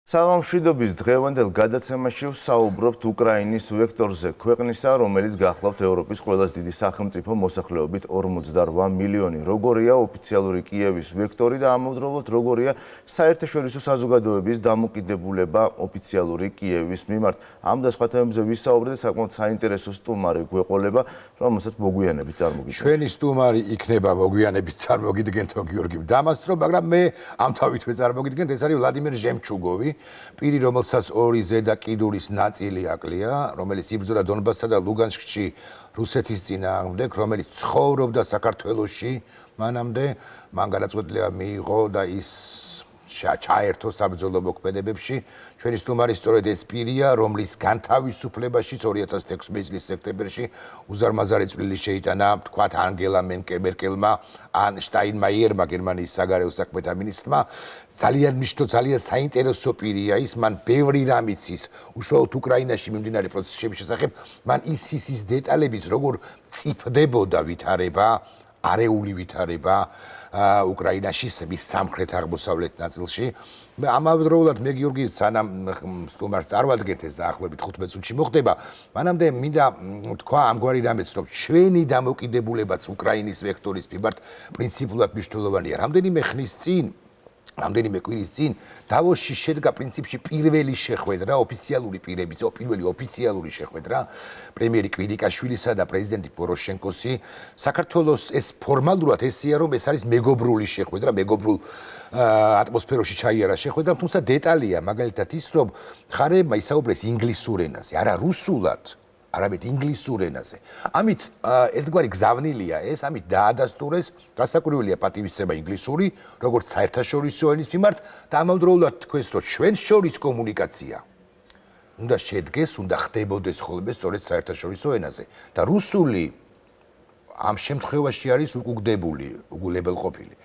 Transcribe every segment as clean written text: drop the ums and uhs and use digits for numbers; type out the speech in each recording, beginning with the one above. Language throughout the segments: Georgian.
სამშვიდობის დღევანდელ გადაცემაში ვსაუბრობთ უკრაინის ვექტორზე, ქვეყნისა, რომელიც გახლავთ ევროპის ყველაზე დიდი სახელმწიფო მოსახლეობით 48 მილიონი. როგორია ოფიციალური კიევის ვექტორი და ამავდროულად როგორია საერთაშორისო საზოგადოების დამოკიდებულება ოფიციალური კიევის მიმართ. ამ და სხვა თემებზე ვისაუბრეთ და საკმაოდ საინტერესო სტუმარი გვეყოლება, რომელსაც მოგვიანებით წარმოგიდგენთ. ჩვენი სტუმარი იქნება მოგვიანებით წარმოგიდგენთო გიორგი დამასწრო, მაგრამ მე ამთავითვე წარმოგიდგენთ, ეს არის ვლადიმერ ჟემჩუგოვი. პირი, რომელსაც ორი ზედა კიდურის ნაწილი აკლია, რომელიც იბრძოდა დონბასსა და ლუგანსკში რუსეთის წინააღმდეგ, რომელიც ცხოვრობდა საქართველოში მანამდე, მან გადაწყვეტილება მიიღო და ის ჩაერთო საბრძოლო მოქმედებებში. ჩვენი სტუმარი სწორედ ეს პირია, რომლის განთავისუფლებაშიც 2016 წლის სექტემბერში უზარმაზარი წვლილი შეიტანა, თქვათ, ანგელა მერკელმა, ან შტაინმაიერმა, გერმანიის საგარეო საქმეთა მინისტრმა. ძალიან საინტერესო პირია ის, მან ბევრი რამ იცის უშუალოდ უკრაინაში მიმდინარე პროცესების შესახებ, მან ის დეტალებიც, როგორ მწიფდებოდა ვითარება, არეული ვითარება უკრაინაში, მის სამხრეთ-აღმოსავლეთ ნაწილში. ამავდროულად მე გიორგი სანამ სტუმარს წარვადგენთ ეს დაახლოებით 15 წუთში მოხდება, მანამდე მინდა თქვა ამგვარი რამეც, რომ ჩვენი დამოკიდებულებაც უკრაინის ვექტორის მიმართ პრინციპულად მნიშვნელოვანია. რამდენიმე კვირის წინ დავოსში შედგა პრინციპში პირველი შეხვედრა, პირველი ოფიციალური შეხვედრა პრემიერი კვირიკაშვილისა და პრეზიდენტი პოროშენკოსი. საქართველოს ეს ფორმალურად ესეა, რომ ეს არის მეგობრული შეხვედრა, მეგობრულ ატმოსფეროში ჩაიარა შეხვედრა, თუმცა დეტალია მაგალითად ის, რომ მხარეებმა ისაუბრეს ინგლისურ ენაზე, არა რუსულად, არამედ ინგლისურ ენაზე. ამით ერთგვარი გზავნილია ეს, ამით დაადასტურეს გასაკვირველია პატივისცემა ინგლისური, როგორც საერთაშორისო ენის მიმართ და ამავდროულად თქვენს, რომ ჩვენს შორის კომუნიკაცია უნდა შედგეს, უნდა ხდებოდეს ხოლმე სწორედ საერთაშორისო ენაზე და რუსული ამ შემთხვევაში არის უგულებელყოფილი.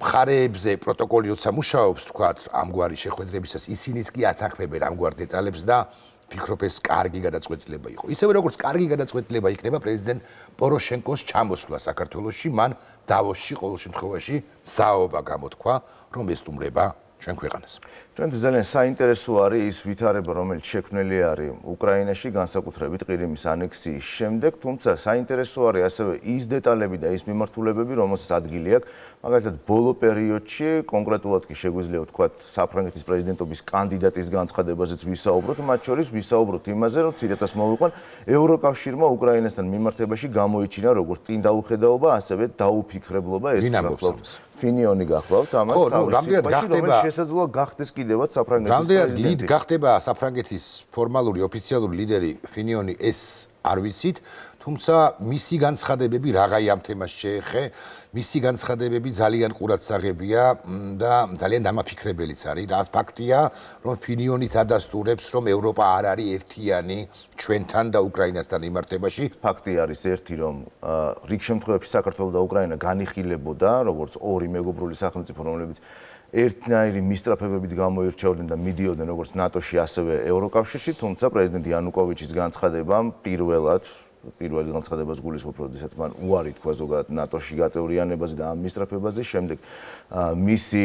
მხარეებზე პროტოკოლი როცა მუშაობს, თქვათ, ამგვარი შეხვედრებისას ისინიც კი ათანხმებენ ამგვარ დეტალებს და ფიქრობ ეს კარგი გადაწყვეტილება იყო. ისევე როგორც კარგი გადაწყვეტილება იქნება პრეზიდენტ პოროშენკოს ჩამოსვლა საქართველოში, მან დავოსში ყოველ შემთხვევაში საობა გამოთქვა, რომ ესტუმრება ჩვენ ქვეყანას. ჩვენთვის ძალიან საინტერესო არის ის ვითარება, რომელიც შექმნილი არის უკრაინაში, განსაკუთრებით ყირიმის ანექსიის შემდეგ, თუმცა საინტერესო არის ასევე ის დეტალები და ის მიმართულებები, რომელსაც ადგილი აქვს. მაგალითად, ბოლო პერიოდში, კონკრეტულად კი შეგვიძლია ვთქვათ, საფრანგეთის პრეზიდენტობის კანდიდატის განცხადებაზეც ვისაუბროთ, მათ შორის ვისაუბროთ იმაზე, რომ ციტატას მოვიყვან, ევროკავშირმა უკრაინასთან მიმართებაში გამოიჩინა როგორც წინ დაუხედაობა, ასევე დაუფიქრებლობა ეს გახლავთ. ფინიონი გახლავთ ამას თავისუფლად შესაძლოა გახდეს კიდევაც საფრანგეთის პრეზიდენტი. რამდენად გახდება საფრანგეთის ფორმალური ოფიციალური ლიდერი ფინიონი, ეს არ ვიცით, თუმცა მისი განცხადებები რაღაცა ამ თემას შეეხე, მისი განცხადებები ძალიან ყურადსაღებია და ძალიან დამაფიქრებელიც არის. რა ფაქტია, რომ ფინიონიც ადასტურებს, რომ ევროპა არ არის ერთიანი ჩვენთან და უკრაინასთან მიმართებაში. ფაქტი არის ერთი, რომ რიგ შემთხვევებში საქართველო და უკრაინა განიხილებოდა, როგორც ორი მეგობრული სახელმწიფო, რომლებიც ერთნაირი მისწრაფებებით გამოირჩეოდნენ და მიდიოდნენ როგორც ნატოში, ასევე ევროკავშირში, თუმცა პრეზიდენტ იანუკოვიჩის განცხადებამ პირველი განცხადებას გულისხმობ, როდესაც მან უარი თქვა ზოგადად ნატოში გაწევრიანებაზე და ამ მისწრაფებაზე, შემდეგ მისი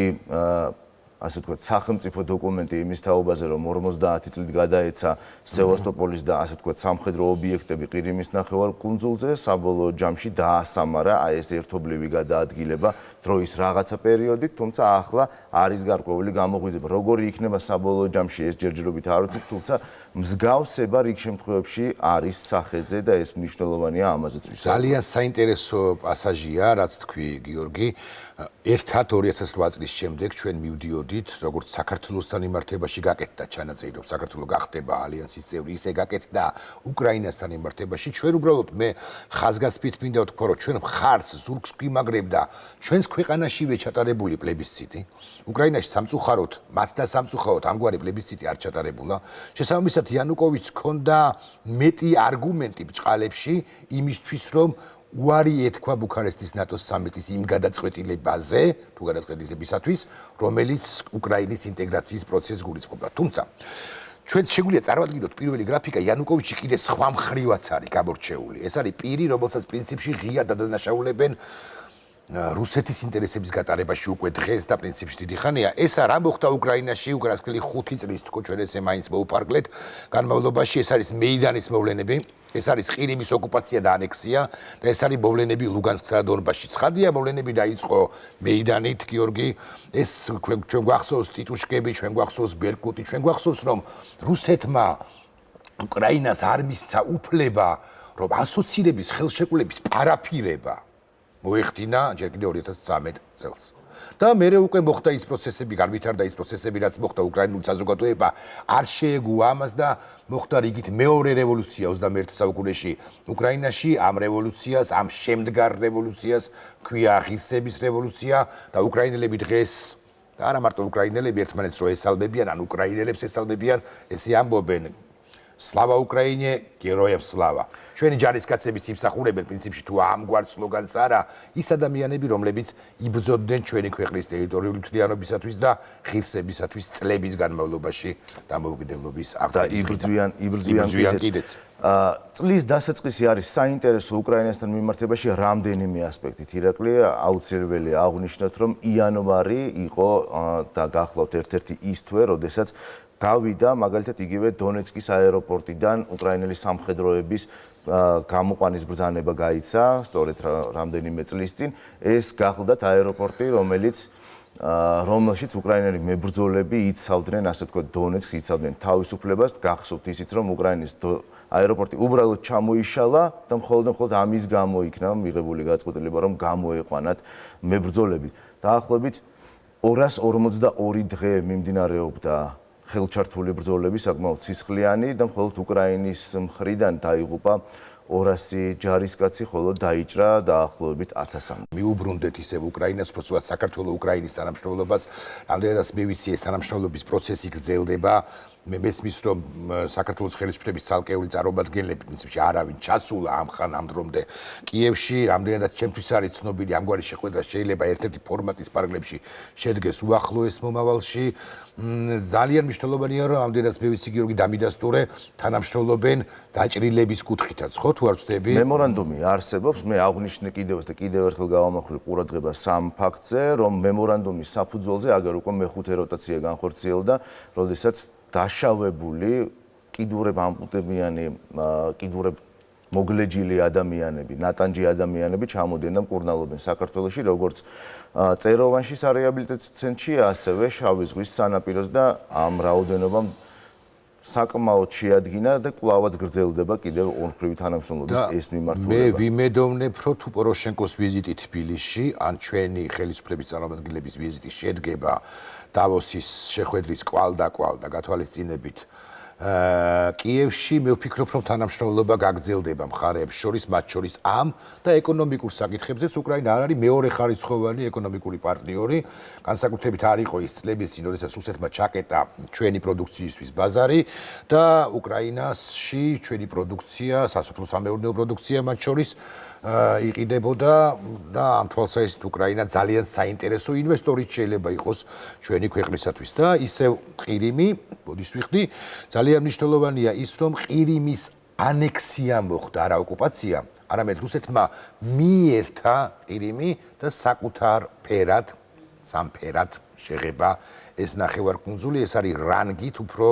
ასე ვთქვათ, სახელმწიფო დოკუმენტი იმის თაობაზე, რომ 50 წლით გადაეცა სევასტოპოლის და ასე ვთქვათ, სამხედრო ობიექტები ყირიმის ნახევარკუნძულზე, საბოლოო ჯამში დაასამარა ეს ერთობლივი გადაადგილება დროის რაღაცა პერიოდით, თუმცა ახლა არის გარკვეული გამოღვიძება. როგორი იქნება საბოლოო ჯამში ეს ჯერჯერობით არ ვიცით, თუმცა მსგავსება რიგ შემთხვევებში არის სახეზე და ეს მნიშვნელოვანია ამაზეც ვისაუბროთ. ძალიან საინტერესო პასაჟია, რაც თქვი გიორგი. ერთად 2008 წლის შემდეგ ჩვენ მივდიოდით, როგორც საქართველოსთან მიმართებაში გაკეთდა ჩანაწერი, რომ საქართველო გახდება ალიანსის წევრი, ისე გაკეთდა უკრაინასთან მიმართებაში. ჩვენ უბრალოდ მე ხაზგასმით მინდა ვთქვა, რომ ჩვენ მხარს ზურგს გვიმაგრებდა ჩვენს ქვეყანაშივე ჩატარებული პლებისციტი. უკრაინაში სამწუხაროდ, მათ და სამწუხაროდ ამგვარი პლებისციტი არ ჩატარებულა. შესაბამისად, იანუკოვიჩს ჰქონდა მეტი არგუმენტი ბჭყალებში იმისთვის, რომ უარი ეთქვა ბუქარესტის ნატოს სამიტის იმ გადაწყვეტილებაზე, თუ გადაწყვეტილებისათვის, რომელიც უკრაინის ინტეგრაციის პროცესს გულისხმობდა. თუმცა ჩვენ შეგვიძლია წარმოვადგინოთ პირველი გრაფიკა, იანუკოვიჩი კიდე სხვა მხრივაც არის გამორჩეული. ეს არის პირი, რომელსაც პრინციპში ღია დადანაშაულებენ რუსეთის ინტერესების გატარებაში უკვე დღეს და პრინციპში დიდი ხანია. ეს რა მოხდა უკრაინაში, უკრაინასკელი 5 წლის თქო ჩვენ ესე მაინც მოუპარგლეთ. განმავლობაში ეს არის მეიდანის მოვლენები, ეს არის ყირიმის ოკუპაცია და ანექსია და ეს არის მოვლენები ლუგანსკსა და დონბასში. ცხადია, მოვლენები დაიწყო მეიდანით, გიორგი. ეს ჩვენ გვახსოვს ტიტუშკები, ჩვენ გვახსოვს ბერკუტი, ჩვენ გვახსოვს რომ რუსეთმა უკრაინას არ მისცა უფლება, რომ ასოცირების ხელშეკრულების პარაფირება მოეხდინა ჯერ კიდევ 2013 წელს. და მერე უკვე მოხდა ის პროცესები, განვითარდა ის პროცესები, რაც მოხდა უკრაინული საზოგადოება არ შეეგუა ამას და მოხდა რიგით მეორე რევოლუცია 21 საუკუნეში უკრაინაში. ამ რევოლუციას, ამ შემდგარ რევოლუციას ქვია ღირსების რევოლუცია და უკრაინელები დღეს და არა მარტო უკრაინელები ერთმანეთს რო ესალმებიან, ან უკრაინელებს ესალმებიან, ესე ამბობენ სლავა უკრაინე, გეროებ სლავა. ჩვენი ჯარისკაცებიც იმსახურებენ პრინციპში თუ ამგვარ სლოგანს არა, ის ადამიანები, რომლებიც იბრძოდნენ ჩვენი ქვეყნის ტერიტორიული მთლიანობისათვის და ღირსებისათვის წლების განმავლობაში დამოუკიდებლობის აღდგენის და იბრძვიან კიდეც. წლის დასაწყისი არის საინტერესო უკრაინასთან მიმართებაში რამდენიმე ასპექტით. ირაკლი, აუცილებელი აღვნიშნოთ, რომ იანვარი იყო და გახლავთ ერთ-ერთი ის თვე, როდესაც გავიდა მაგალითად იგივე დონეცკის აეროპორტიდან უკრაინელი სამხედროების გამოყვანის ბრძანება გაიცა, სწორედ რამდენიმე წლის წინ. ეს გახლდათ აეროპორტი, რომელშიც უკრაინელი მებრძოლები იცავდნენ, ასე ვთქვათ, დონეცკს, იცავდნენ თავისუფლებას. გახსოვთ ისიც, რომ უკრაინის აეროპორტი უბრალოდ ჩამოიშალა და მხოლოდ ამის გამო იქნა მიღებული გადაწყვეტილება, რომ გამოეყვანათ მებრძოლები. დაახლოებით 242 დღე მიმდინარეობდა ხელჩართული ბრძოლები, საკმაოდ სისხლიანი და მხოლოდ უკრაინის მხრიდან დაიღუპა 200 ჯარისკაცი, ხოლო დაიჭრა დაახლოებით 1000-მდე. მიუბრუნდეთ ისევ უკრაინას, როდესაც საქართველოს უკრაინის თანამშრომლობას, რამდენადაც მე ვიცი ეს თანამშრომლობის პროცესი გრძელდება. მე მესმის რომ საქართველოს ხელისუფლების ცალკეული წარმომადგენლები პრინციპში არავინ ჩასულა ამ დრომდე კიევში, რამდენადაც ჩემთვის არის ცნობილი ამგვარი შეხვედრა შეიძლება ერთ-ერთი ფორმატის პარაგრაფში შედგეს უახლოეს მომავალში. ძალიან მნიშვნელოვანია რომ ამდენად მე ვიცი გიორგი დამიდასტურე თანამშრომლობენ დაჭრილების კუთხითაც, ხო თუ არ ვწდები? მემორანდუმი არსებობს, მე აღვნიშნე კიდევ ერთხელ გავამახვილე ყურადღებას ამ ფაქტზე, რომ მემორანდუმის საფუძველზე აგერ უკვე მეხუთე როტაცია განხორციელდა, როდესაც დაშავებული კიდურებ ამპუტებიანი, კიდურებ მოგლეჯილი ადამიანები, ნატანჯი ადამიანები ჩამოდიან და მკურნალობენ საქართველოში, როგორც წეროვანში სარეაბილიტაციო ცენტრში, ასევე შავი ზღვის სანაპიროს და ამ რაოდენობამ საკმაოდ შეადგინა და კვლავაც გრძელდება კიდევ ორმხრივი თანამშრომლობის ეს მიმართულება. მე ვიმედოვნებ, რომ თუ პოროშენკოს ვიზიტი თბილისში, ან ჩვენი ხელისუფლების წარმომადგენლების ვიზიტი შედგება დავოსის შეხვედრის კვალ და გათვალისწინებით კიევში, მე ვფიქრობ, რომ თანამშრომლობა გაგრძელდება მხარეებს შორის, მათ შორის ამ და ეკონომიკურ საკითხებზეც. უკრაინა არ არის მეორე ხარისხოვანი ეკონომიკური პარტნიორი, განსაკუთრებით არ იყო ის წლები, როდესაც რუსეთმა ჩაკეტა ჩვენი პროდუქციისთვის ბაზარი და უკრაინაში ჩვენი პროდუქცია, სასოფლო-სამეურნეო პროდუქცია მათ შორის იყიდებოდა და ამ თვალსაზრისით უკრაინა ძალიან საინტერესო ინვესტორიც შეიძლება იყოს ჩვენი ქვეყნისათვის და ისევ ყირიმი, ბოდის ვიხდი, ძალიან მნიშვნელოვანია ის, რომ ყირიმის ანექსია მოხდა, არა ოკუპაცია, არამედ რუსეთმა მიერთა ყირიმი და საკუთარ ფერად, სამფერად შეღება ეს ნახევარკუნძული, ეს არის რანგით უფრო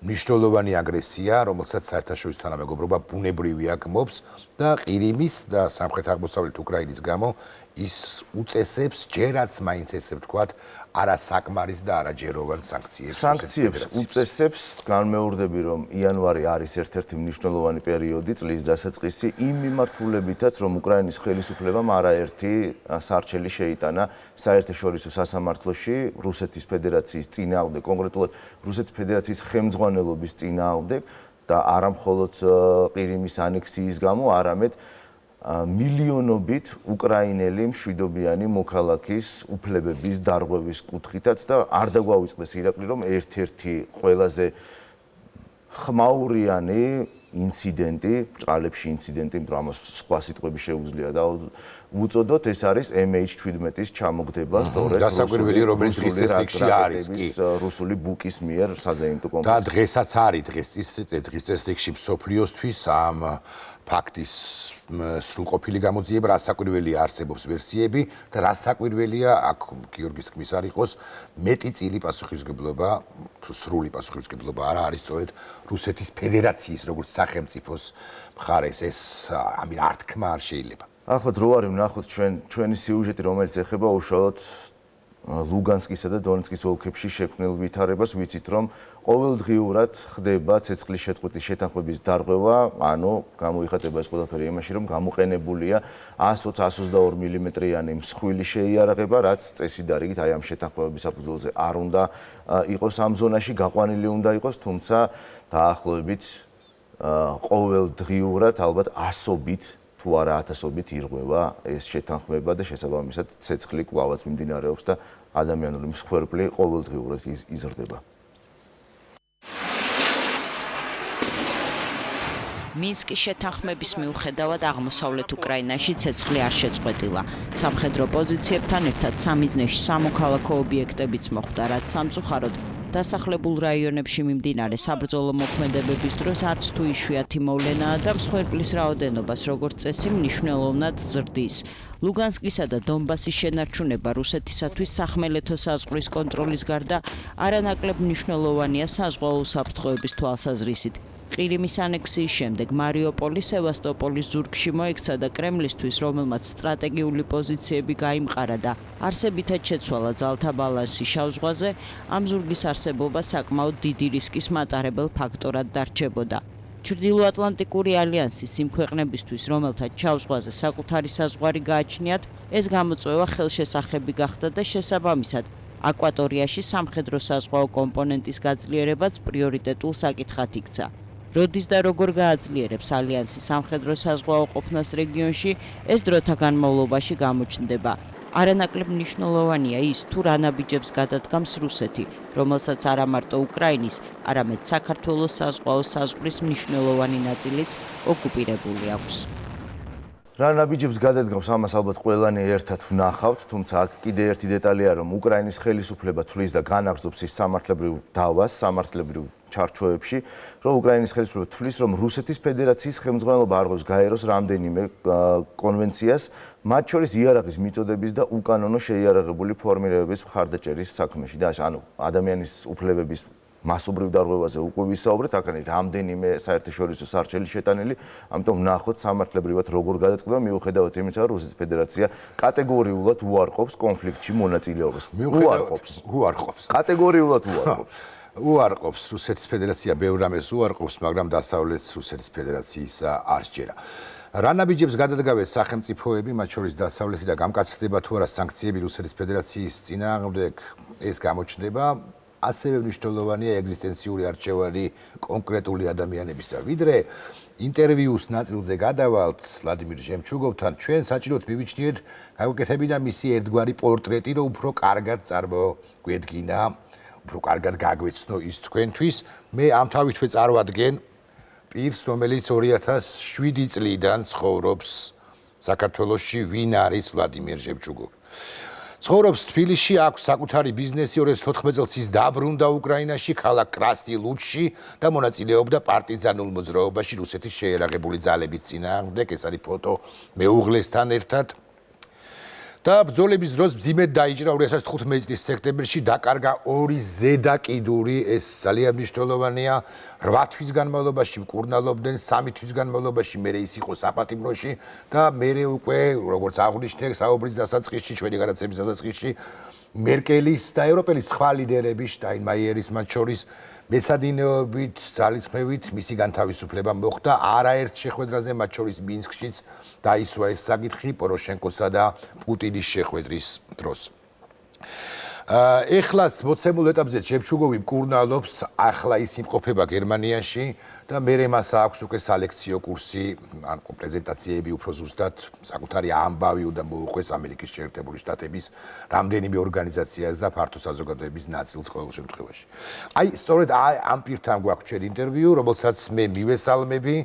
მნიშვნელოვანი აგრესია, რომელსაც საერთაშორისო თანამეგობრობა ბუნებრივია გმობს და ყირიმის და სამხრეთ-აღმოსავლეთ უკრაინის გამო ის უწესებს, ჯერაც მაინც ესე ვთქვათ, არასაკმარის და არაჯეროვან სანქციებს. სანქციებს უწესებს, განმეორდები, რომ იანვარი არის ერთ-ერთი მნიშვნელოვანი პერიოდი, წლის დასაწყისი, იმ მიმართულებითაც, რომ უკრაინის ხელისუფლებამ არაერთი სარჩელი შეიტანა საერთაშორისო სასამართლოში რუსეთის ფედერაციის წინააღმდეგ, კონკრეტულად რუსეთის ფედერაციის ხელმძღვანელობის წინააღმდეგ და არა მხოლოდ ყირიმის ანექსიის გამო, არამედ მილიონობით უკრაინელი მშვიდობიანი მოქალაქის უფლებების დარღვევის კუთხითაც და არ დაგვაუწყდეს ირაკლი, რომ ერთ-ერთი ყველაზე ხმაურიანი ინციდენტი, ბრჭყალებში ინციდენტი, ამას სხვა სიტყვები შეუძლია უწოდოთ, ეს არის MH17-ის ჩამოგდება სწორედ დასაკვირველი, რომელიც დღის წესრიგში არის კი რუსული ბუკის მიერ საზეიმტო და კომპლექსი. დღესაც არის დღის წესრიგში მსოფლიოსთვის ამ ფაქტის სრულყოფილი გამოძიება, რა საკვირველია არსებობს ვერსიები და რა საკვირველია აქ გიორგის თქმის არ იყოს მეტი წილი პასუხისმგებლობა თუ სრული პასუხისმგებლობა არა არის სწორედ რუსეთის ფედერაციის როგორც სახელმწიფოს მხარეს ეს ამი არ თქმა არ შეიძლება. ახლა დრო არის ვნახოთ ჩვენი სიუჟეტი, რომელიც ეხება უშუალოდ ლუგანსკისა და დონეცკის ოლქებში შექმნილ ვითარებას, ვიცით რომ ყოველდღიურად ხდება ცეცხლის შეწყვეტის შეთანხმების დარღვევა, ანუ გამოიხატება ეს ყველაფერი იმაში, რომ გამოყენებულია 120-122 მმ-იანი მსხვილი შეიარაღება, რაც წესით დარიგით აი ამ შეთანხმების საფუძველზე არ უნდა იყოს ამ ზონაში, გაყვანილი უნდა იყოს, თუმცა დაახლოებით ყოველდღიურად ალბათ ასობით თუ არა ათასობით ირღვევა ეს შეთანხმება და შესაბამისად ცეცხლი კვლავაც მიმდინარეობს და ადამიანური მსხვერპლი ყოველდღიურად იზრდება. მინსკის შეთანხმების მიუხედავად აღმოსავლეთ უკრაინაში ცეცხლი არ შეწყვეტილა. სამხედრო პოზიციებთან ერთად სამიზნეში სამოქალაქო ობიექტებიც მოხვდა, რაც სამწუხაროდ დასახლებულ რაიონებში მიმდინარე საბრძოლო მოქმედებების დროს არც თუ იშვიათი მოვლენაა და მსხვერპლის რაოდენობას როგორც წესი მნიშვნელოვნად ზრდის. ლუგანსკისა და დონბასის შენარჩუნება რუსეთისათვის სახმელეთო საზღვრის კონტროლის გარდა არანაკლებ მნიშვნელოვანია საზღვაო უსაფრთხოების თვალსაზრისით. ყირიმის ანექსიის შემდეგ მარიუპოლი სევასტოპოლის ზურგში მოექცა და კრემლისთვის, რომელმაც სტრატეგიული პოზიციები გაიმყარა და არსებითად შეცვალა ძალთა ბალანსი შავ ზღვაზე, ამ ზურგის არსებობა საკმაოდ დიდი რისკის მატარებელ ფაქტორად დარჩებოდა. ჩრდილოატლანტიკური ალიანსის იმ ქვეყნებისთვის, რომელთაც შავ ზღვაზე საკუთარი საზღვარი გააჩნიათ, ეს გამოწვევა ხელშესახები გახდა და შესაბამისად აკვატორიაში სამხედრო საზღვაო კომპონენტის გაძლიერებაც პრიორიტეტულ საკითხად იქცა. როდის და როგორ გააძლიერებს ალიანსი სამხედრო საზღვაო ყოფნას რეგიონში, ეს დროთა განმავლობაში გამოჩნდება. არანაკლებ მნიშვნელოვანია ის, თუ რა ნაბიჯებს გადადგამს რუსეთი, რომელსაც არა მარტო უკრაინის, არამედ საქართველოს საზღვაო საზღვრის მნიშვნელოვანი ნაწილიც ოკუპირებული აქვს. რა ნაბიჯებს გადადგამს, ამას ალბათ ყველანი ერთად ვნახავთ, თუმცა აქ კიდე ერთი დეტალია, რომ უკრაინის ხელისუფლება თვლის და განაგრძობს ის სამართლებრივ დავას, სამართლებრივ ჩარჩოებში, რომ უკრაინის ხელისუფლება თვლის, რომ რუსეთის ფედერაციის ხელმძღვანელობა არღებს გაეროს რამდენიმე კონვენციას, მათ შორის იარაღის მიწოდების და უკანონო შეიარაღებული ფორმირებების მხარდაჭერის საქმეში და ანუ ადამიანის უფლებების მასობრივ დარღვევაზე უკვე ვისაუბრეთ, აქ არის რამდენიმე საერთაშორისო სარჩელი შეტანილი, ამიტომ ვნახოთ სამართლებრივად როგორ გადაწყდება, მიუხედავად იმისა, რომ რუსეთის ფედერაცია კატეგორიულად უარყოფს კონფლიქტში მონაწილეობას. უარყოფს. კატეგორიულად უარყოფს. უარყოფს რუსეთის ფედერაცია ბევრ რამეს უარყოფს, მაგრამ დასავლეთს რუსეთის ფედერაციის არ სჯერა. რა ნაბიჯებს გადადგავენ სახელმწიფოები, მათ შორის დასავლეთი და გამკაცდება თუ არა სანქციები რუსეთის ფედერაციის წინააღმდეგ, ეს გამოჩნდება. ასევე მნიშვნელოვანია ეგზისტენციური არჩევანი კონკრეტული ადამიანებისა. ვიდრე ინტერვიუს ნაწილზე გადავალთ ვლადიმირ ჟემჩუგოვთან, ჩვენ საჭიროდ მივიჩნიეთ გაგვეკეთებინა მისი ერთგვარი პორტრეტი, რომ უფრო კარგად წარმოგვედგინა, უფრო კარგად გაგვეცნო ის თქვენთვის. მე ამ თავითვე წარვადგენ პირს, რომელიც 2007 წლიდან ცხოვრობს საქართველოში, ვინ არის ვლადიმირ ჟემჩუგოვი. ცხოვრობს თბილისში, აქვს საკუთარი ბიზნესი, 2014 წელს ის დაბრუნდა უკრაინაში, ქალაქ კრასნი-ლუჩში და მონაწილეობდა პარტიზანულ მოძრაობაში რუსეთის შეიარაღებული ძალების წინააღმდეგ. ეს არის ფოტო მეუღლესთან ერთად. და ბრძოლების დროს მძიმედ დაიჭრა 2015 წლის სექტემბერში, დაკარგა 2 ზედა კიდური, ეს ძალიან მნიშვნელოვანია. 8 თვის განმავლობაში მკურნალობდნენ, 3 თვის განმავლობაში მერე ის იყო საპატიმროში და მერე უკვე, როგორც აღვნიშნე, საუბრის დასაწყისში, ჩვენი განაცემის დასაწყისში, მერკელის და ევროპელის სხვა ლიდერების, შტაინმაიერის მათ შორის მეცადინეობით, ძალისხმევით მისი განთავისუფლება მოხდა არაერთ შეხვედრაზე, მათ შორის მინსკშიც დაისვა ეს საკითხი პოროშენკოსა და პუტინის შეხვედრის დროს. ეხლაც მოცემულ ეტაპზე ჟემჩუგოვი მკურნალობს, ახლა ის იმყოფება გერმანიაში და მერე მას აქვს უკვე სალექციო კურსი, ან პრეზენტაციები უფრო ზუსტად, საკუთარი ამბავი უნდა მოუყვეს ამერიკის შეერთებული შტატების რამდენიმე ორგანიზაციას და ფართო საზოგადოების ნაწილს ყოველ შემთხვევაში. აი, სწორედ ამ პირთან გვაქვს ჩვენ ინტერვიუ, რომელსაც მე მივესალმები.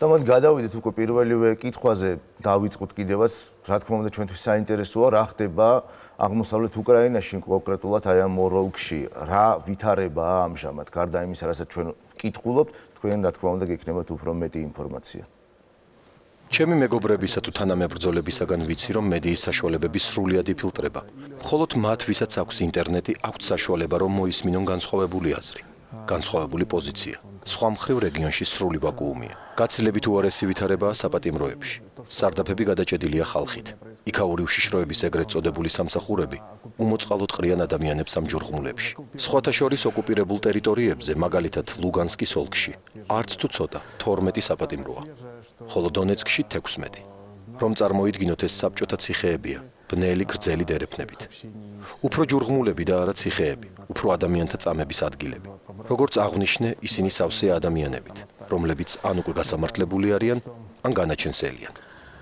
და მათ გადავიდეთ უკვე პირველივე კითხვაზე დავიწყოთ კიდევაც, რა თქმა უნდა ჩვენთვის საინტერესოა რა ხდება აღმოსავლეთ უკრაინაში, კონკრეტულად აი ამ ორ ოლქში, რა ვითარებაა ამჟამად, გარდა იმისა, რასაც ჩვენ კითხულობთ, თქვენ რა თქმა უნდა გექნებათ უფრო მეტი ინფორმაცია. ჩემი მეგობრებისა თუ თანამებრძოლებისაგან ვიცი, რომ მედიის საშუალებები სრულიად იფილტრება. მხოლოდ მათ, ვისაც აქვს ინტერნეტი, აქვთ საშუალება, რომ მოისმინონ განსხვავებული აზრი, განსხვავებული პოზიცია. სხვა მხრივ რეგიონში სრული ვაკუუმია. გაცილებით უარესი ვითარებაა საპატიმროებში. სარდაფები გადაჭედილია ხალხით. იქაური უშიშროების ეგრეთ წოდებული სამსახურები უმოწყალოდ ყრიან ადამიანებს ამ ჯურღმულებში. სხვათა შორის ოკუპირებულ ტერიტორიებზე, მაგალითად ლუგანსკის ოლქში, არც თუ ცოტა 12 საპატიმროა. ხოლო დონეცკში 16. რომ წარმოიდგინოთ, ეს საბჭოთა ციხეებია, ბნელი გრძელი დერეფნებით. უფრო ჯურღმულები და არა ციხეები, უფრო ადამიანთა წამების ადგილები. როგორც აღვნიშნე, ისინი სავსეა ადამიანებით, რომლებიც ან უკვე გასამართლებული არიან, ან განაჩენსელიან.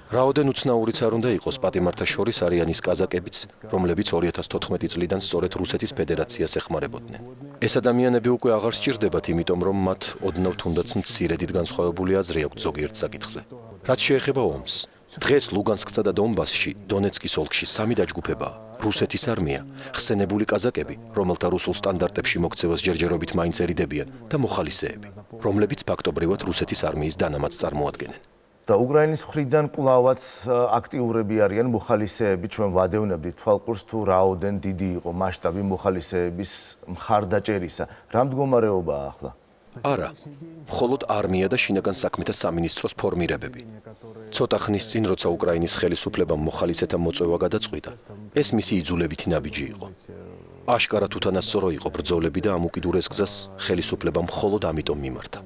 რაოდენ უცნაურიც არ უნდა იყოს, პატიმართა შორის არიან ის კაზაკებიც, რომლებიც 2014 წლიდან სწორედ რუსეთის ფედერაციას ეხმარებოდნენ. ეს ადამიანები უკვე აღარ სჭირდებათ, იმიტომ რომ მათ ოდნავ თუნდაც მცირედით განსხვავებული აზრი აქვთ ზოგიერთ საკითხზე. რაც შეეხება ომს, დღეს ლუგანსკსა და დონბასში, დონეცკის ოლქში 3 დაჯგუფებაა: რუსეთის არმია, ხსენებული კაზაკები, რომელთა რუსულ სტანდარტებში მოქცევას ჯერჯერობით მაინც ერიდებიან და მოხალისეები, რომლებიც ფაქტობრივად რუსეთის არმიის დანამატს წარმოადგენენ. და უკრაინის მხრიდან კვლავაც აქტიურები არიან მოხალისეები, ჩვენ ვადევნებდით თვალყურს თუ რაოდენ დიდი იყო მასშტაბი მოხალისეების მხარდაჭერისა. რა მდგომარეობაა ახლა? არა, მხოლოდ არმია და შინაგან საქმეთა სამინისტროს ფორმირებები. ცოტა ხნის წინ, როცა უკრაინის ხელისუფლებამ მოხალისეთა მოწვევა გადაწყვიტა, ეს მისი იძულებითი ნაბიჯი იყო. აშკარად უთანასწორო იყო ბრძოლები და ამ უკიდურეს გზას ხელისუფლებამ მხოლოდ ამიტომ მიმართა.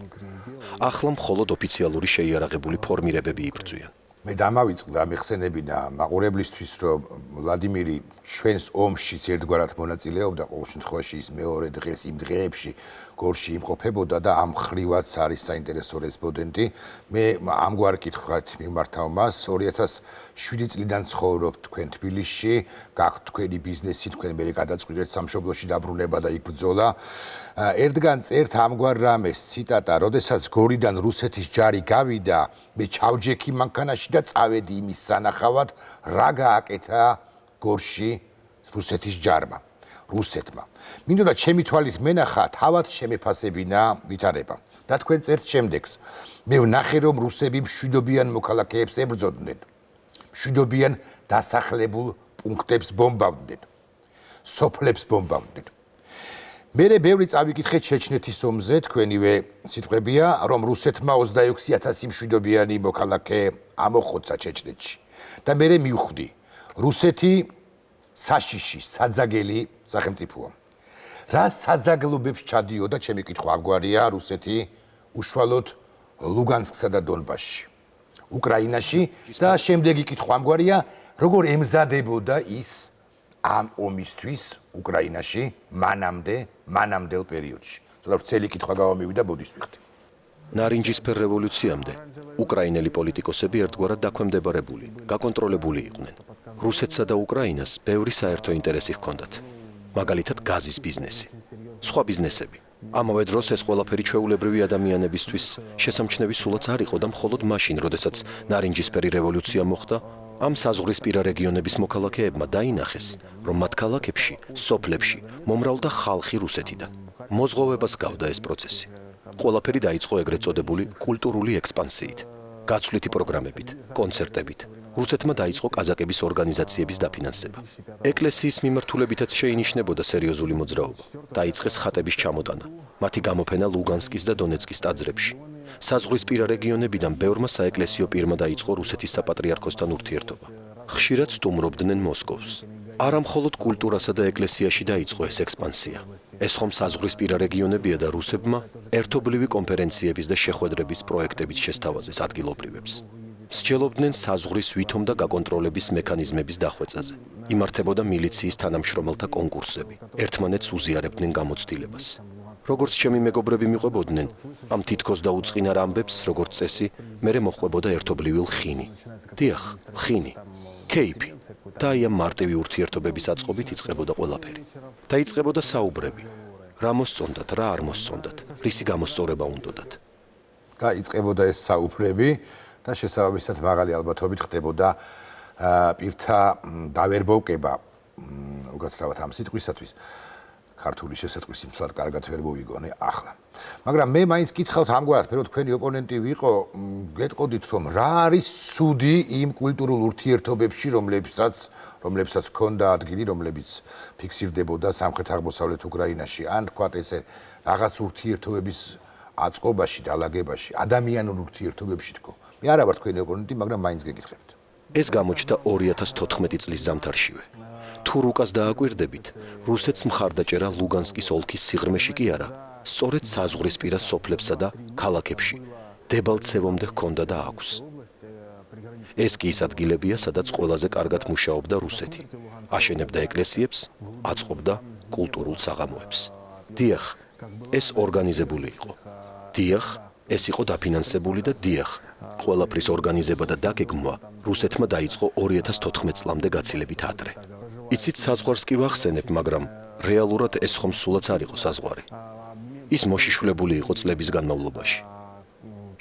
ახლა მხოლოდ ოფიციალური შეიარაღებული ფორმირებები იბრძვიან. მე დამავიწყდა მეხსენებინა მაყურებლისთვის, რომ ვლადიმირი ჩვენს ომშიც ერთგვარად მონაწილეობდა, ყოველ შემთხვევაში ის მეორე დღეს იმ დღეებში გორში იმყოფებოდა და ამ ხრივაც არის საინტერესო რესპონდენტი. მე ამგვარ კითხვით მიმართავ მას, 2007 წლიდან ცხოვრობთ თქვენ თბილისში, გაქვთ თქვენი ბიზნესი, თქვენ მე გადაწყვიტეთ სამშობლოში დაბრუნება და იქ ბრძოლა. ერთგან წერთ ამგვარ რამეს, ციტატა, როდესაც გორიდან რუსეთის ჯარი გავიდა, მე ჩავჯექი მანქანაში და წავედი იმის სანახავად, რა გააკეთა გორში რუსეთის ჯარმა, რუსეთმა. მინდოდა ჩემი თვალით მენახა, თავად შემეფასებინა ვითარება. და თქვენ წერთ შემდეგს, მე ვნახე, რომ რუსები მშვიდობიან მოქალაქეებს ებრძოდნენ, მშვიდობიან დასახლებულ პუნქტებს ბომბავდნენ, სოფლებს ბომბავდნენ. მერე ბევრი წავიკითხე ჩეჩნეთის ომზე, თქვენივე სიტყვებია, რომ რუსეთმა 26,000 მშვიდობიანი მოქალაქე ამოხოცა ჩეჩნეთში. და მერე მივხვდი, რუსეთი საშიში, საძაგელი სახელმწიფოა. რა საძაგლობებს ჩადიოდა, ჩემი კითხვა ამგვარია, რუსეთი უშუალოდ ლუგანსკსა და დონბასში, უკრაინაში და შემდეგი კითხვა ამგვარია, როგორ ემზადებოდა ის ამ ომისთვის უკრაინაში მანამდელ პერიოდში. ზოგადად ვრცელი კითხვა გავამივიდა, ბოდიშ ვიხდი. ნარინჯისფერ რევოლუციამდე უკრაინელი პოლიტიკოსები ერთგვარად დაქვემდებარებული, გაკონტროლებული იყვნენ. რუსეთსა და უკრაინას ბევრი საერთო ინტერესი ჰქონდათ. მაგალითად გაზის ბიზნესი, სხვა ბიზნესები. ამავე დროს ეს ყველაფერი ჩვეულებრივი ადამიანებისთვის შესამჩნევი სულაც არ იყო და მხოლოდ მაშინ, როდესაც ნარინჯისფერი რევოლუცია მოხდა, ამ საზღვრისპირა რეგიონების მოქალაქეებმა დაინახეს, რომ მათ ქალაქებში, სოფლებში მომრავლდა ხალხი რუსეთიდან. მოზღოვებას გავდა ეს პროცესი. ყველაფერი დაიწყო ეგრეთ წოდებული კულტურული ექსპანსიით, გაცვლითი პროგრამებით, კონცერტებით. რუსეთმა დაიწყო კაზაკების ორგანიზაციების დაფინანსება. ეკლესიის მიმართულებითაც შეინიშნებოდა სერიოზული მოძრაობა. დაიწყეს ხატების ჩამოტანა, მათი გამოფენა ლუგანსკის და დონეცკის ტაძრებში. საზღვრისპირა რეგიონებიდან ბევრმა საეკლესიო პირმა დაიწყო რუსეთის საპატრიარქოსთან ურთიერთობა. ხშირად სტუმრობდნენ მოსკოვს. არა მხოლოდ კულტურასა და ეკლესიაში დაიწყო ეს ექსპანსია. ეს ხომ საზღვრისპირა რეგიონებია და რუსებმა ერთობლივი კონფერენციების და შეხვედრების პროექტებით შესთავაზეს ადგილობრივებს. მსჯელობდნენ საზღვრის ვითომ და გაკონტროლების მექანიზმების დახვეწაზე. იმართებოდა მილიციის თანამშრომელთა კონკურსები. ერთმანეთს უზიარებდნენ გამოცდილებას. როგორც ჩემი მეგობრები მიყვებოდნენ, ამ თითქოს დაუწყინარ ამბებს, როგორც წესი, მერე მოჰყვებოდა ერთობლივი ლხინი. დიახ, ლხინი, кейფი. და აი ამ მარტივი ურთიერთობების აწყობით იწყებოდა ყველაფერი. დაიწყებოდა საუბრები. რა მოსწონდათ, რა არ მოსწონდათ, რისი გამოსწორება უნდოდათ. და იწყებოდა ეს საუბრები და შესაბამისად მაღალი ალბათობით ხდებოდა პირთა დავერბოვკება უკაცრავად ამ სიტყვისათვის ქართული შესაძვის იმცლად კარგად ვერ მოვიგონე ახლა. მაგრამ მე მაინც გითხავთ ამგვარად, ფერო თქვენი ოპონენტი ვიყო, გეტყოდით რომ რა არის ცუდი იმ კულტურულ ურთიერთობებში, რომლებსაც ჰქონდა ადგილი, რომლებიც ფიქსირდებოდა სამხრეთ-აღმოსავლეთ უკრაინაში, ან თქვათ ესე რაღაც ურთიერთობების აწყობაში, დალაგებაში, ადამიანურ ურთიერთობებში თქო. მე არა ვარ თქვენი ოპონენტი, მაგრამ მაინც გეკითხებით. ეს გამოჩნდა 2014 წლის ზამთარშივე. თუ რუკას დააკვირდებით, რუსეთს მხარდაჭერა ლუგანსკის ოლქის სიღრმეში კი არა, სწორედ საზღვრისპირა სოფლებსა და ქალაქებში დებალცევომდე ჰქონდა და აქვს. ეს კი ის ადგილებია, სადაც ყველაზე კარგად მუშაობდა რუსეთი. აშენებდა ეკლესიებს, აწყობდა კულტურულ საღამოებს. დიახ, ეს ორგანიზებული იყო. დიახ, ეს იყო დაფინანსებული და დიახ, ყველაფრის ორგანიზება და დაგეგმვა რუსეთმა დაიწყო 2014 წლამდე გაცილებით ადრე. იცით, საზღვარს კი ვახსენებ, მაგრამ რეალურად ეს ხომ სულაც არ იყო საზღვარი. ის მოშიშვლებული იყო წლების განმავლობაში.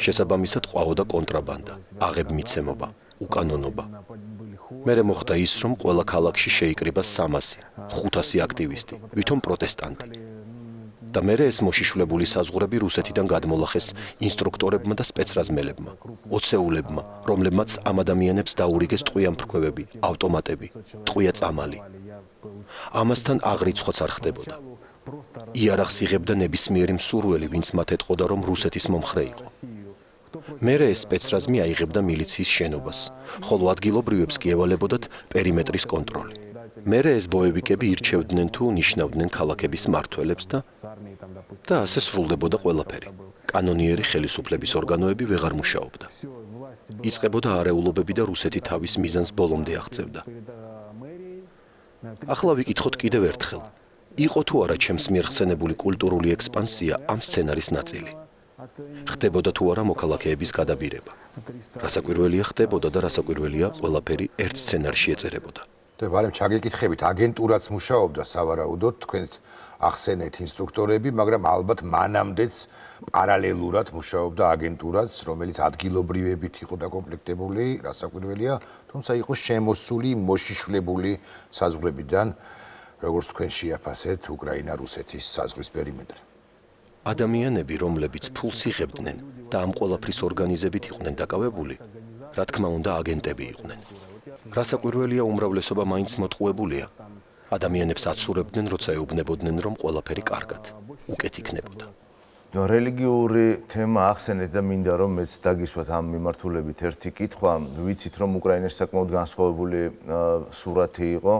შესაბამისად ყვაოდა კონტრაბანდა, აღებმიცემობა, უკანონობა. მერე მოხდა ის, რომ ყველა ქალაქში შეიკრიბა 300-500 აქტივისტი, ვითომ პროტესტანტი. და მერე ეს მოშიშვლებული საზღვრები რუსეთიდან გადმოლახეს ინსტრუქტორებმა და სპეცრაზმელებმა, ოცეულებმა, რომლებმაც ამ ადამიანებს დაურიგეს ტყვიამფრქვევები, ავტომატები, ტყვია წამალი. ამასთან აღრიცხვაც არ ხდებოდა. იარაღს იღებდა ნებისმიერი მსურველი, ვინც მათ ეტყოდა, რომ რუსეთის მომხრე იყო. მერე ეს სპეცრაზმი აიღებდა მილიციის შენობას, ხოლო ადგილობრივებს კი ევალებოდათ პერიმეტრის კონტროლი. მერე ეს ბოევიკები ირჩევდნენ თუ ნიშნავდნენ ქალაქების მმართველებს და ასე სრულდებოდა ყველაფერი. კანონიერი ხელისუფლების ორგანოები ვეღარ მუშაობდა. იწყებოდა არეულობები და რუსეთი თავის მიზანს ბოლომდე აღწევდა. ახლა ვიკითხოთ კიდევ ერთხელ. იყო თუ არა ჩემს მიერ ხსენებული კულტურული ექსპანსია ამ სცენარის ნაწილი? ხდებოდა თუ არა მოქალაქეების გადაბირება? რასაკვირველია ხდებოდა და რასაკვირველია ყველაფერი ერთ სცენარში ეწერებოდა. და ვარემ ჩაგეკითხებით, აგენტურაც მუშაობდა სავარაუდოდ, თქვენ ახსენეთ ინსტრუქტორები, მაგრამ ალბათ მანამდეც პარალელურად მუშაობდა აგენტურაც, რომელიც ადგილობრივებით იყო დაკომპლექტებული, რასაკვირველია, თუმცა იყო შემოსული, მოშიშვლებული საზღვრებიდან, როგორც თქვენ შეაფასეთ, უკრაინა-რუსეთის საზღვრის პერიმეტრი. ადამიანები, რომლებიც ფულს იღებდნენ და ამ ყველაფრის ორგანიზებით იყვნენ დაკავებული, რა თქმა უნდა, აგენტები იყვნენ. რასაკვირველია, უმრავლესობა მაინც მოტყუებულია. ადამიანებს აცურებდნენ, როცა ეუბნებოდნენ, რომ ყველაფერი კარგად, უკეთ იქნებოდა. რელიგიური თემა ახსენეთ და მინდა რომ მეც დაგისვათ ამ მიმართულებით ერთი კითხვა. ვიცით, რომ უკრაინაში საკმაოდ განსხვავებული სურათი იყო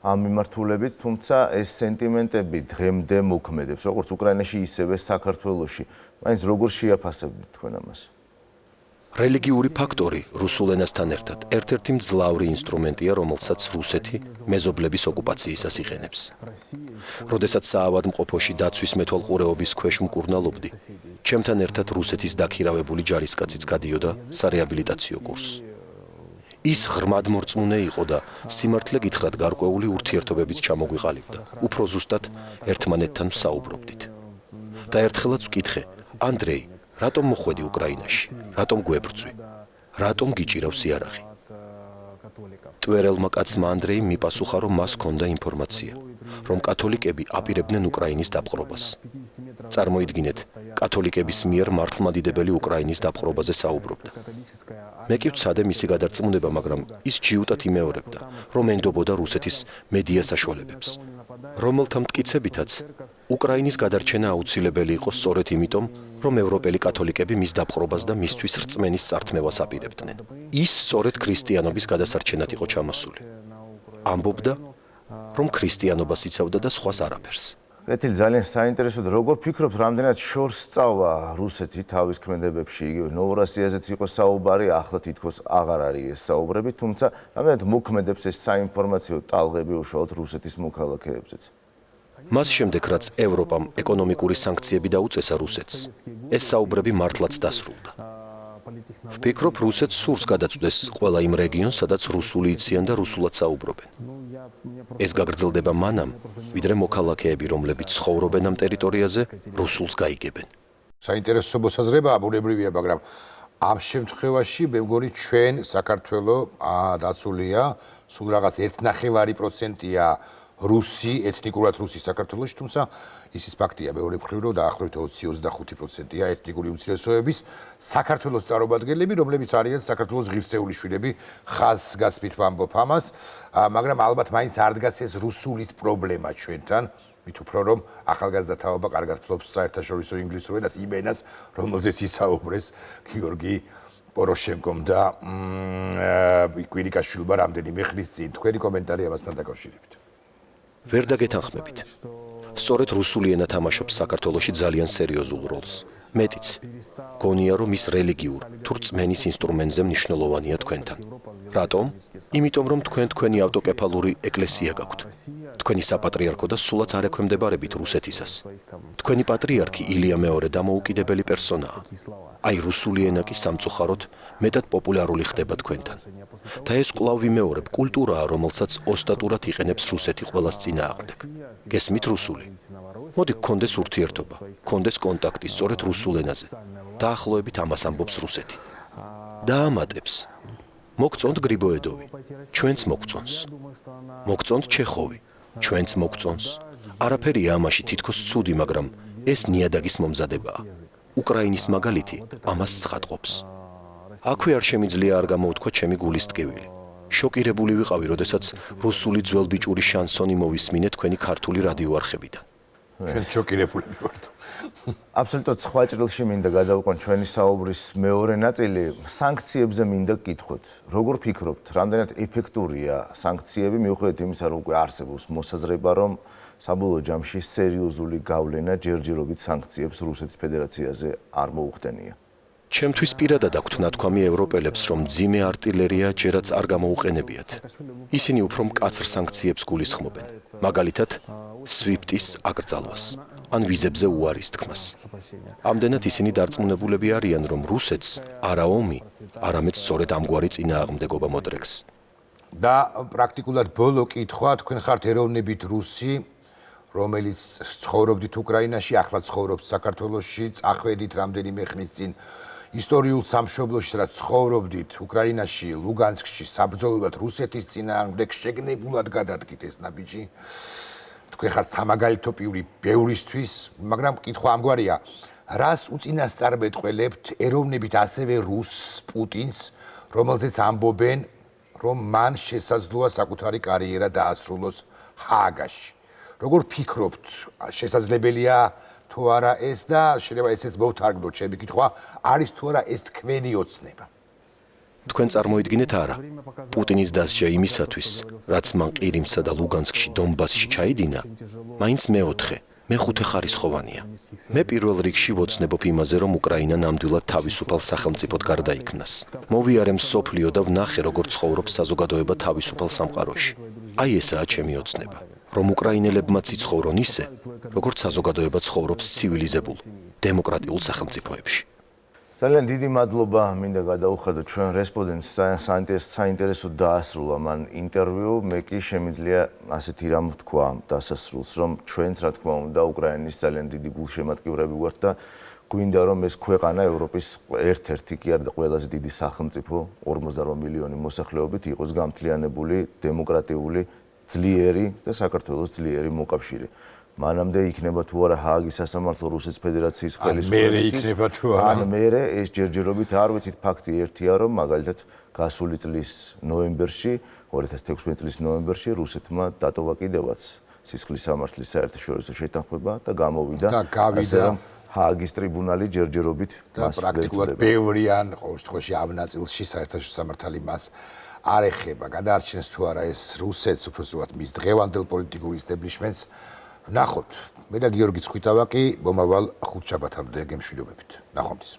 ამ მიმართულებით, თუმცა ეს სენტიმენტები დღემდე მოქმედებს, როგორც უკრაინაში, ისევე საქართველოში. მაინც როგორ შეაფასებთ თქვენ ამას? რელიგიური ფაქტორი რუსულ ენასთან ერთად ერთ-ერთი მძლავრი ინსტრუმენტია, რომელსაც რუსეთი მეზობლების ოკუპაციისას იყენებს. როდესაც საავადმყოფოში დაცვის მეთვალყურეობის ქვეშ მკურნალობდი, ჩემთან ერთად რუსეთის დაქირავებული ჯარისკაციც გადიოდა სარეაბილიტაციო კურსს. ის ღრმად მორწმუნე იყო და სიმართლე გითხრათ გარკვეული ურთიერთობებიც ჩამოგვიყალიბდა. უფრო ზუსტად ერთმანეთთან ვსაუბრობდით. და ერთხელაც ვკითხე, ანდრეი, რატომ მოხვედი უკრაინაში? რატომ გვებრძვი? რატომ გიჭირავს იარაღი? ტვერელმა კაცმა ანდრეი მიპასუხა, რომ მას ჰქონდა ინფორმაცია, რომ კათოლიკები აპირებდნენ უკრაინის დაპყრობას. წარმოიდგინეთ, კათოლიკების მიერ მართლმადიდებელი უკრაინის დაპყრობაზე საუბრობდა. მე კი ვცადე მისი გადარწმუნება, მაგრამ ის ჯიუტად იმეორებდა, რომ ენდობოდა რუსეთის მედია საშუალებებს. რომელთა მტკიცებითაც უკრაინის გადარჩენა აუცილებელი იყო სწორედ იმიტომ, რომ ევროპელი კათოლიკები მის დაპყრობას და მისთვის რწმენის წართმევას აპირებდნენ. ის სწორედ ქრისტიანობის გადასარჩენად იყო ჩამოსული. ამბობდა, რომ ქრისტიანობას იცავდა და სხვას არაფერს. კეთილი, ძალიან საინტერესოა. როგორ ფიქრობთ, რამდენად შორს სწავლა რუსეთი თავის ქმედებებში? იგივე ნოვოროსიაზეც იყო საუბარი, ახლა თითქოს აღარ არის ეს საუბრები, თუმცა რამდენად მოქმედებს ეს საინფორმაციო ტალღები უშუალოდ რუსეთის მოქალაქეებზეც? მას შემდეგ, რაც ევროპამ ეკონომიკური სანქციები დაუწესა რუსეთს, ეს საუბრები მართლაც დასრულდა. ვფიქრობ, რუსეთს სურს გადაწვდეს ყველა იმ რეგიონს, სადაც რუსული იციან და რუსულად საუბრობენ. ეს გაგრძელდება მანამ, ვიდრე მოქალაქეები, რომლებიც ცხოვრობენ ამ ტერიტორიაზე, რუსულს გაიგებენ. საინტერესო მოსაზრებაა, ბუნებრივია, მაგრამ ამ შემთხვევაში მე მგონი ჩვენ საქართველოს დაცულია სულ რაღაც 1.5%-ია რუსი, ეთნიკურად რუსი საქართველოში, თუმცა ისიც ფაქტია მეორე მხრივ, რომ დაახლოებით 20-25%-ია ეთნიკური უმცირესობების საქართველოს წარმომადგენლები, რომლებიც არიან საქართველოს ღირსეული შვილები, ხაზგასმით ვამბობ ამას, მაგრამ ალბათ მაინც არ დგას ეს რუსულის პრობლემა ჩვენთან. მით უფრო რომ ახალგაზრდა თაობა კარგად ფლობს საერთაშორისო ინგლისურ ენას, იმ ენას, რომელზეც ისაუბრეს გიორგი პოროშენკომ და კვირიკაშვილმა რამდენიმე ხნის წინ. თქვენი კომენტარი ამასთან დაკავშირებით. ვერ დაგეთანხმებით. სწორედ რუსული ენა თამაშობს საქართველოში ძალიან სერიოზულ როლს. მეტიც, გონია რომ ის რელიგიურ თუ რწმენის ინსტრუმენტზე მნიშვნელოვანია თქვენთან. რატომ? იმიტომ რომ თქვენი ავტოკეფალური ეკლესია გაქვთ. თქვენი საპატრიარქო და სულაც არ ექვემდებარებით რუსეთისას. თქვენი პატრიარქი ილია მეორე დამოუკიდებელი პერსონაა. აი რუსული ენა კი სამწუხაროდ მეტად პოპულარული ხდება თქვენთან. და ეს კვლავ ვიმეორებ, კულტურაა, რომელსაც ოსტატურად იყენებს რუსეთი ყველას წინააღმდეგ. გესმით რუსული? მოდი გქონდეს ურთიერთობა, გქონდეს კონტაქტი სწორედ რუსულ ენაზე. დაახლოებით ამას ამბობს რუსეთი. დაამატებს. მოგწონთ გრიბოედოვი, ჩვენც მოგწონს. მოგწონთ ჩეხოვი, ჩვენც მოგწონს. არაფერია ამაში თითქოს ცუდი, მაგრამ ეს ნიადაგის მომზადებაა. უკრაინის მაგალითი ამას ცხადყოფს. აქვე არ შემიძლია არ გამოუთქვა ჩემი გულის ტკივილი. შოკირებული ვიყავი, როდესაც რუსული ძველბიჭური შანსონი მოვისმინე თქვენი ქართული რადიო არხებიდან. ჩვენ შოკირებულები ვართ. აბსოლუტურად სხვა ჭრილში მინდა გადავყვან ჩვენი საუბრის მეორე ნაწილი. სანქციებზე მინდა გკითხოთ. როგორ ფიქრობთ, რამდენად ეფექტურია სანქციები, მიუხედავად იმისა, რომ უკვე არსებობს მოსაზრება, რომ საბოლოო ჯამში სერიოზული გავლენა ჯერჯერობით სანქციებს რუსეთის ფედერაციაზე არ მოუხდენია? ჩემთვის პირადად აქვთ ნათქვამი ევროპელებს, რომ მძიმე არტილერია ჯერაც არ გამოუყენებიათ. ისინი უფრო მკაცრ სანქციებს გულისხმობენ, მაგალითად, SWIFT-ის აკრძალვას, ან ვიზებზე უარის თქმას. ამდენად ისინი დარწმუნებულები არიან, რომ რუსეთს არა ომი, არამედ სწორედ ამგვარი წინააღმდეგობა მოდრეკს. და პრაქტიკულად ბოლო კითხვა, თქვენ ხართ ეროვნებით რუსი, რომელიც ცხოვრობდით უკრაინაში, ახლა ცხოვრობთ საქართველოში, წახვედით რამდენიმე ხნის წინ ისტორიულ სამშობლოში, რაც ცხოვრობდით უკრაინაში, ლუგანსკში, საბრძოლოდ რუსეთის წინააღმდეგ შეგნებულად გადადგით ეს ნაბიჯი. თქვენ ხართ სამაგალითო პიური ბევრისთვის, მაგრამ კითხვა ამგვარია, რას უწინასწარმეტყველებთ ეროვნებით ასევე რუს პუტინს, რომელზეც ამბობენ, რომ მან შესაძლოა საკუთარი კარიერა დაასრულოს ჰააგაში. როგორ ფიქრობთ, შესაძლებელია თუ არა ეს და შეიძლება ესეც მოვთარგმნოთ ჩემი კითხვა, არის თუ არა ეს თქვენი ოცნება? თქვენ წარმოიდგინეთ არა, პუტინის დასჯა იმისათვის, რაც მან ყირიმსა და ლუგანსკში დონბასში ჩაიდინა, მაინც მეხუთე ხარისხოვანია. მე პირველ რიგში ვოცნებობ იმაზე, რომ უკრაინა ნამდვილად თავისუფალ სახელმწიფოდ გარდაიქმნას. მოვიარე მსოფლიო და ვნახე, როგორ ცხოვრობს საზოგადოება თავისუფალ სამყაროში. აი ესაა ჩემი ოცნება. რომ უკრაინელებმა ციცხოვრონ ისე, როგორც საზოგადოება ცხოვრობს ცივილიზებულ, დემოკრატიულ სახელმწიფოებში. ძალიან დიდი მადლობა, მინდა გადაუხადოთ ჩვენ რესპონდენტს, საინტერესოდ დაასრულა მან ინტერვიუ. მე კი შემიძლია ასეთი რამ ვთქვა დასასრულს, რომ ჩვენც რა თქმა უნდა უკრაინის ძალიან დიდი გულშემატკივრები ვართ და გვინდა რომ ეს ქვეყანა ევროპის ერთ-ერთი კი არა და ყველაზე დიდი სახელმწიფო 58 მილიონი მოსახლეობით იყოს გამთლიანებული, დემოკრატიული, ძლიერი და საქართველოს ძლიერი მოკავშირე. მანამდე იქნება თუ არა ჰააგის სასამართლო რუსეთის ფედერაციის ხელისუფლებისთვის. ან მერე ეს ჯერჯერობით არ ვიცით, ფაქტი ერთია, რომ მაგალითად გასული წლის ნოემბერში, 2016 წლის ნოემბერში რუსეთმა დატოვა კიდევაც სისხლის სამართლის საერთაშორისო შეთანხმება და გამოვიდა ასე რომ ჰააგის ტრიბუნალი ჯერჯერობით მას პრაქტიკულად ბევრიან ყოველ შემთხვევაში ამ ნაწილში საერთაშორისო სამართალი მას არ ეხება. გადაარჩენს თუ არა ეს რუსეთს, უფრო ზუსტად მის დღევანდელ პოლიტიკურ ისტაბლიშმენტს. ნახოთ, მე და გიორგი ცხვიტავაკი მომავალ ხუთშაბათამდე გემშვიდობებით. ნახვამდის.